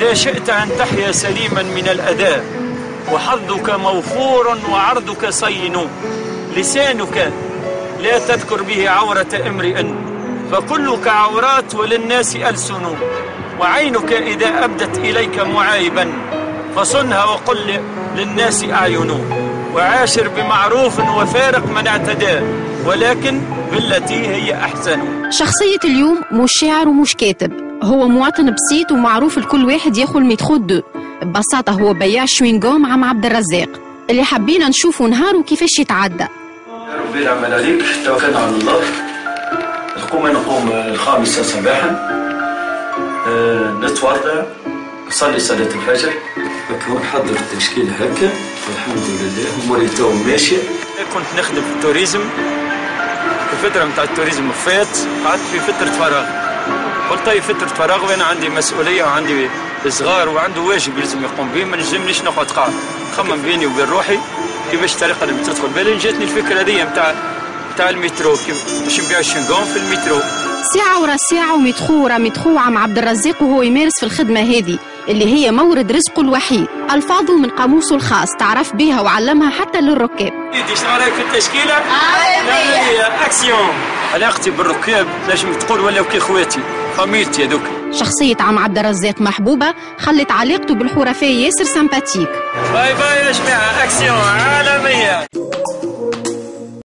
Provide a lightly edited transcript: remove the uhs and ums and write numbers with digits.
إذا شئت أن تحيا سليما من الأذى وحظك موفور وعرضك صين، لسانك لا تذكر به عورة امرئ فكلك عورات وللناس ألسن، وعينك إذا أبدت إليك معايبا فصنها وقل للناس أعين، وعاشر بمعروف وفارق من اعتدى ولكن بالتي هي أحسن. شخصية اليوم مش شاعر ومش كاتب، هو مواطن بسيط ومعروف الكل واحد ياخذ الميترو دو. ببساطة هو بياع شوينغوم عم عبد الرزاق اللي حبينا نشوفوا نهاره كيفاش يتعدى. ربي العمل عليك، توكلنا على الله. نقوم 5 صباحا، نتوضا، نصلي صلاة الفجر، هكا نحضر التشكيل هكا والحمد لله اموري تو ماشيه. كنت نخدم في التوريزم، الفترة نتاع التوريزم فات، قعدت في فترة فراغ. قلت طيب فترة فراغ وانا عندي مسؤولية وعندي صغار وعنده واجب لازم يقوم به، ما نجمنيش نقعد قاعد. نخمم بيني وبين روحي كيفاش الطريقة اللي تدخل بالي. جاتني الفكرة هذه نتاع المترو، باش نبيع الشنغون في المترو. ساعة ورا ساعة ومترو ورا مترو عم عبد الرزاق وهو يمارس في الخدمة هذه اللي هي مورد رزقه الوحيد. ألفاظه من قاموسه الخاص تعرف بها وعلمها حتى للركاب. شنو رايك في التشكيلة؟ عالمية. أكسيون. علاقتي بالركاب نجم تقول ولاو كي خواتي، فاميلتي هذوك. شخصية عم عبد الرزاق محبوبة خلت علاقته بالحرفاء ياسر سمباتيك. باي باي يا جماعة، أكسيون عالمية.